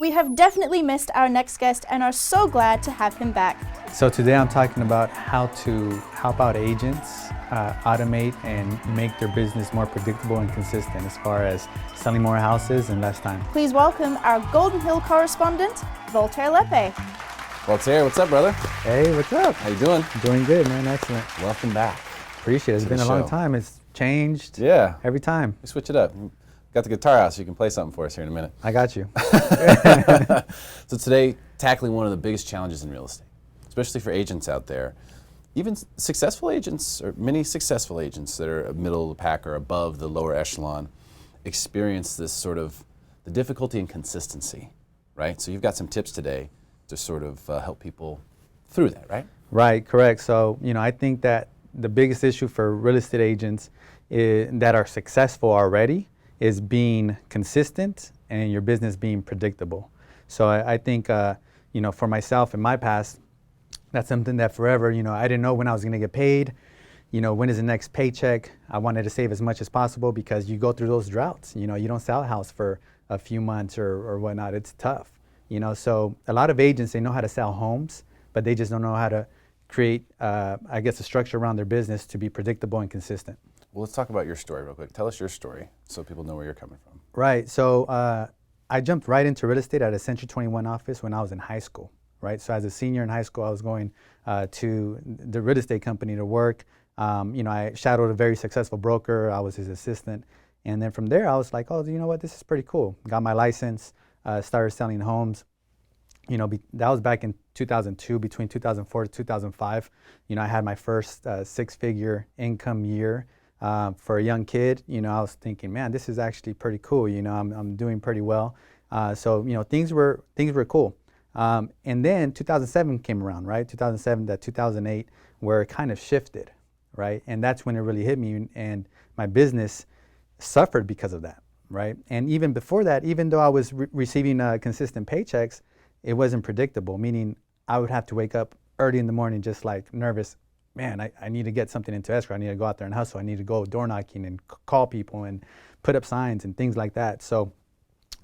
We have definitely missed our next guest and are so glad to have him back. So today I'm talking about how to help out agents automate and make their business more predictable and consistent as far as selling more houses in less time. Please welcome our Golden Hill correspondent, Voltaire Lepe. Voltaire, what's up, brother? Hey, what's up? How you doing? Doing good, man. Excellent. Welcome back. Appreciate it. It's been a long time. It's changed. Yeah. Every time. We switch it up. Got the guitar out so you can play something for us here in a minute. I got you. So today, tackling one of the biggest challenges in real estate, especially for agents out there, even successful agents or many successful agents that are middle of the pack or above the lower echelon experience this sort of the difficulty and consistency, right? So you've got some tips today to sort of help people through that, right? Right, correct. So, I think that the biggest issue for real estate agents that are successful already is being consistent and your business being predictable. So I think, for myself in my past, that's something that forever, I didn't know when I was gonna get paid, when is the next paycheck. I wanted to save as much as possible because you go through those droughts, you don't sell a house for a few months or whatnot. It's tough, so a lot of agents, they know how to sell homes, but they just don't know how to create, a structure around their business to be predictable and consistent. Well, let's talk about your story real quick. Tell us your story so people know where you're coming from. Right. So I jumped right into real estate at a Century 21 office when I was in high school. Right. So as a senior in high school, I was going to the real estate company to work. I shadowed a very successful broker. I was his assistant. And then from there, I was like, oh, you know what? This is pretty cool. Got my license, started selling homes. That was back in 2002, between 2004 to 2005. I had my first six-figure income year. For a young kid, I was thinking, man, this is actually pretty cool. I'm doing pretty well. So things were cool. And then 2007 came around, right? 2007 to 2008, where it kind of shifted, right? And that's when it really hit me, and my business suffered because of that, right? And even before that, even though I was receiving consistent paychecks, it wasn't predictable, meaning I would have to wake up early in the morning just like nervous. Man, I need to get something into escrow. I need to go out there and hustle. I need to go door knocking and call people and put up signs and things like that. So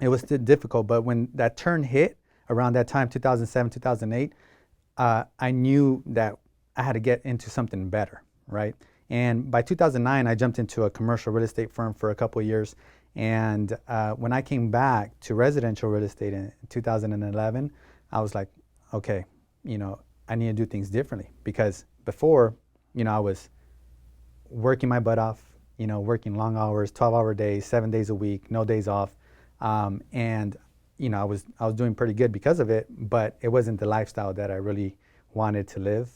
it was still difficult. But when that turn hit around that time, 2007, 2008, I knew that I had to get into something better, right? And by 2009, I jumped into a commercial real estate firm for a couple of years. And when I came back to residential real estate in 2011, I was like, okay, I need to do things differently, because before, I was working my butt off, working long hours, 12-hour days, 7 days a week, no days off. And, I was doing pretty good because of it, but it wasn't the lifestyle that I really wanted to live,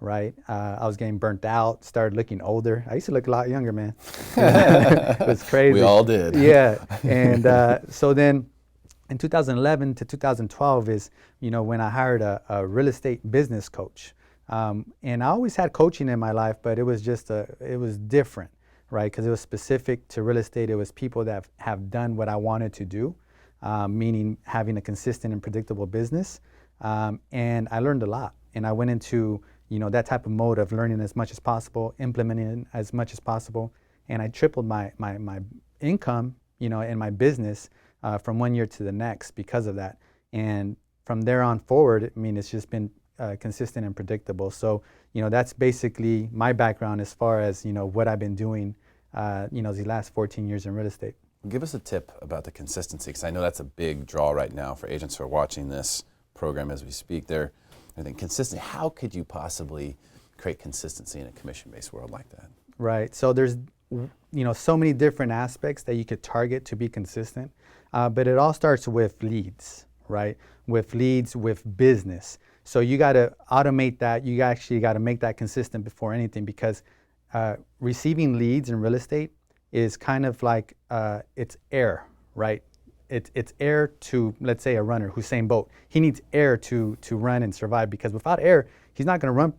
right? I was getting burnt out, started looking older. I used to look a lot younger, man. It was crazy. We all did. Yeah. And so then in 2011 to 2012 is, when I hired a real estate business coach. And I always had coaching in my life, but it was just it was different, right? Because it was specific to real estate. It was people that have done what I wanted to do, meaning having a consistent and predictable business. And I learned a lot. And I went into, that type of mode of learning as much as possible, implementing as much as possible. And I tripled my income, in my business from one year to the next because of that. And from there on forward, it's just been consistent and predictable. So, that's basically my background as far as, what I've been doing, these last 14 years in real estate. Give us a tip about the consistency, because I know that's a big draw right now for agents who are watching this program as we speak. I think consistent. How could you possibly create consistency in a commission-based world like that? Right. So there's, so many different aspects that you could target to be consistent, but it all starts with leads, right? With leads, with business. So you got to automate that. You actually got to make that consistent before anything, because receiving leads in real estate is kind of like it's air, right? It's air to, let's say, a runner, Usain Bolt. He needs air to run and survive, because without air, he's not going to run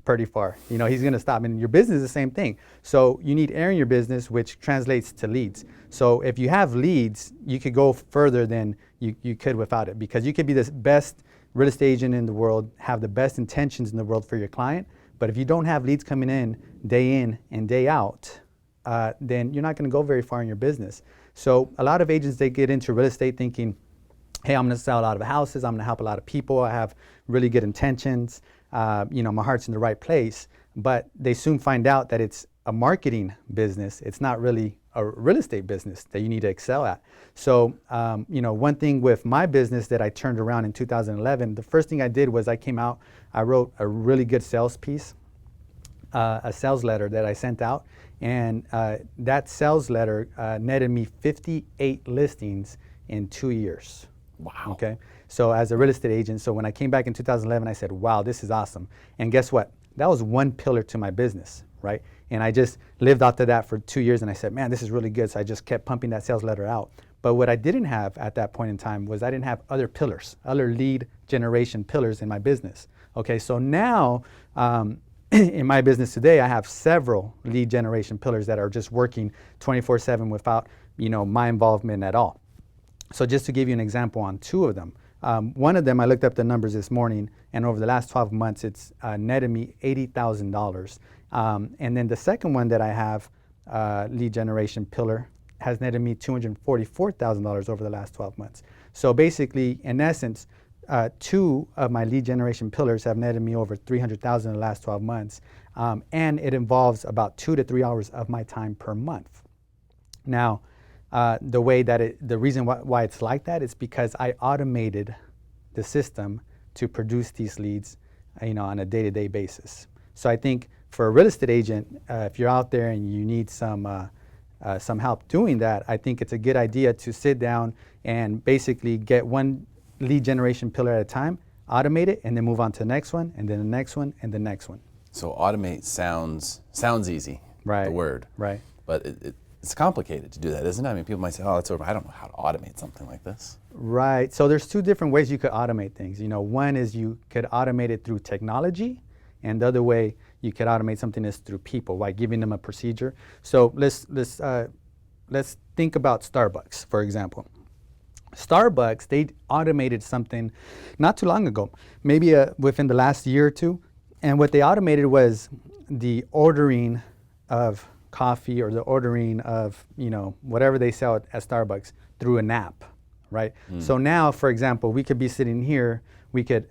pretty far. He's going to stop. And your business is the same thing. So you need air in your business, which translates to leads. So if you have leads, you could go further than you could without it, because you could be the best real estate agent in the world, have the best intentions in the world for your client, but if you don't have leads coming in and day out, then you're not going to go very far in your business. So a lot of agents, they get into real estate thinking, hey, I'm going to sell a lot of houses, I'm going to help a lot of people, I have really good intentions, my heart's in the right place. But they soon find out that it's a marketing business. It's not really a real estate business that you need to excel at. So, one thing with my business that I turned around in 2011, the first thing I did was I wrote a really good sales piece, a sales letter that I sent out. And that sales letter netted me 58 listings in 2 years. Wow. Okay. So as a real estate agent, so when I came back in 2011, I said, wow, this is awesome. And guess what? That was one pillar to my business, right? And I just lived out to that for 2 years, and I said, man, this is really good. So I just kept pumping that sales letter out. But what I didn't have at that point in time was I didn't have other pillars, other lead generation pillars in my business. Okay, so now in my business today, I have several lead generation pillars that are just working 24/7 without, my involvement at all. So just to give you an example on two of them, one of them, I looked up the numbers this morning, and over the last 12 months, it's netted me $80,000. And then the second one that I have, lead generation pillar, has netted me $244,000 over the last 12 months. So basically, in essence, two of my lead generation pillars have netted me over $300,000 in the last 12 months. And it involves about 2 to 3 hours of my time per month. Now, the reason why it's like that is because I automated the system to produce these leads, on a day-to-day basis. So I think for a real estate agent, if you're out there and you need some help doing that, I think it's a good idea to sit down and basically get one lead generation pillar at a time, automate it, and then move on to the next one, and then the next one, and the next one. So automate sounds easy, right? The word, right? But it's complicated to do that, isn't it? I mean, people might say, "Oh, it's over. I don't know how to automate something like this." Right. So there's two different ways you could automate things. One is you could automate it through technology, and the other way you could automate something is through people, by giving them a procedure. So let's think about Starbucks, for example. Starbucks, they automated something not too long ago, maybe within the last year or two. And what they automated was the ordering of coffee or the ordering of, whatever they sell at Starbucks through an app, right? So now, for example, we could be sitting here, we could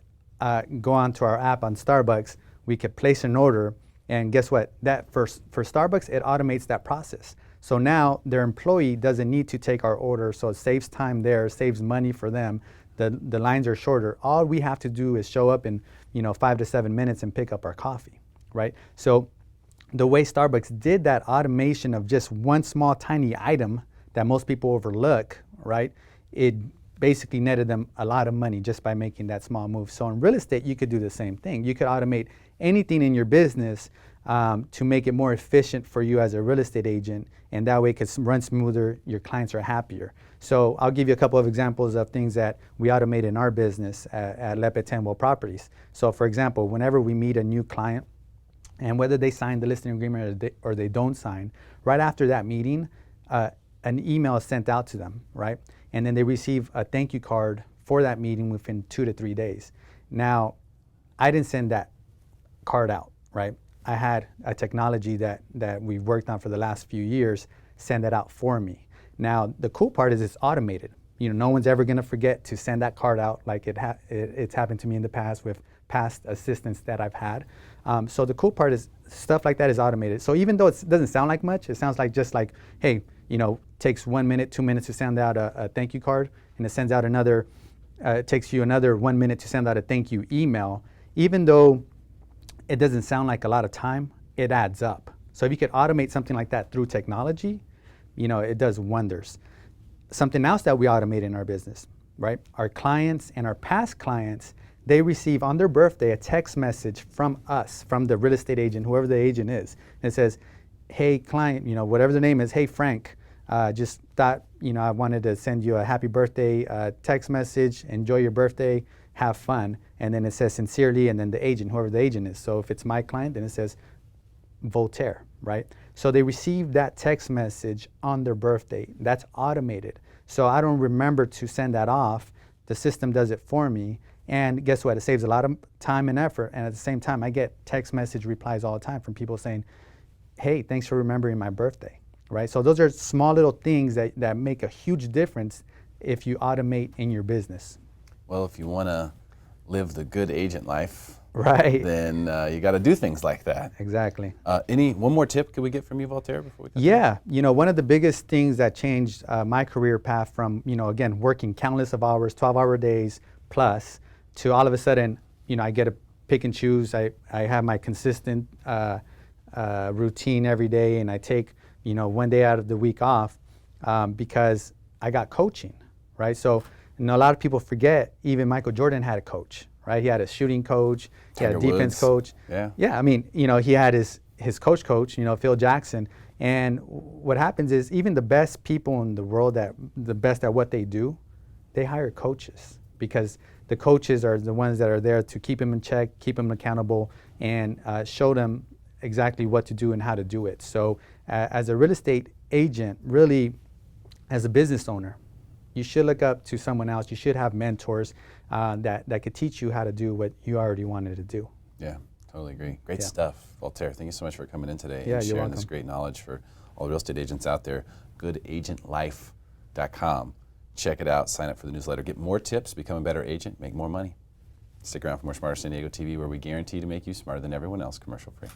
go onto our app on Starbucks, we could place an order, and guess what? That for Starbucks, it automates that process. So now their employee doesn't need to take our order, so it saves time there, saves money for them. The lines are shorter. All we have to do is show up in 5 to 7 minutes and pick up our coffee, right? So the way Starbucks did that automation of just one small tiny item that most people overlook, right? It basically netted them a lot of money just by making that small move. So in real estate, you could do the same thing. You could automate anything in your business to make it more efficient for you as a real estate agent, and that way it could run smoother, your clients are happier. So I'll give you a couple of examples of things that we automate in our business at Lepe 10 Well Properties. So for example, whenever we meet a new client, and whether they sign the listing agreement or they don't sign, right after that meeting, an email is sent out to them, right? And then they receive a thank you card for that meeting within 2 to 3 days. Now, I didn't send that card out, right? I had a technology that we've worked on for the last few years send that out for me. Now, the cool part is it's automated. No one's ever gonna forget to send that card out like it's happened to me in the past with past assistants that I've had. So the cool part is stuff like that is automated. So even though it doesn't sound like much, it sounds like just like, hey, takes 1 minute, 2 minutes to send out a thank you card, and it sends out another, it takes you another 1 minute to send out a thank you email. Even though it doesn't sound like a lot of time, it adds up. So if you could automate something like that through technology, it does wonders. Something else that we automate in our business, right? Our clients and our past clients, they receive on their birthday a text message from us, from the real estate agent, whoever the agent is. And it says, hey client, whatever the name is, hey Frank, just thought, I wanted to send you a happy birthday text message, enjoy your birthday, have fun. And then it says sincerely, and then the agent, whoever the agent is. So if it's my client, then it says Voltaire, right? So they receive that text message on their birthday. That's automated. So I don't remember to send that off. The system does it for me. And guess what? It saves a lot of time and effort. And at the same time, I get text message replies all the time from people saying, hey, thanks for remembering my birthday, right? So those are small little things that make a huge difference if you automate in your business. Well, if you want to live the good agent life, Right. then you got to do things like that. Exactly. One more tip could we get from you, Voltaire, before we cut Yeah, one of the biggest things that changed my career path from, again, working countless of hours, 12-hour days plus, to all of a sudden, I get to pick and choose. I have my consistent routine every day, and I take, one day out of the week off because I got coaching, right? So, a lot of people forget, even Michael Jordan had a coach, right? He had a shooting coach, he had a defense coach. Yeah. Yeah, I mean, he had his coach, Phil Jackson. And what happens is even the best people in the world, the best at what they do, they hire coaches, because the coaches are the ones that are there to keep them in check, keep them accountable, and show them exactly what to do and how to do it. So as a real estate agent, really, as a business owner, you should look up to someone else. You should have mentors that could teach you how to do what you already wanted to do. Yeah, totally agree. Great stuff. Voltaire, thank you so much for coming in today Yeah, and you're sharing welcome. this great knowledge for all the real estate agents out there. goodagentlife.com. Check it out. Sign up for the newsletter. Get more tips, become a better agent, make more money. Stick around for more Smarter San Diego TV, where we guarantee to make you smarter than everyone else, commercial free.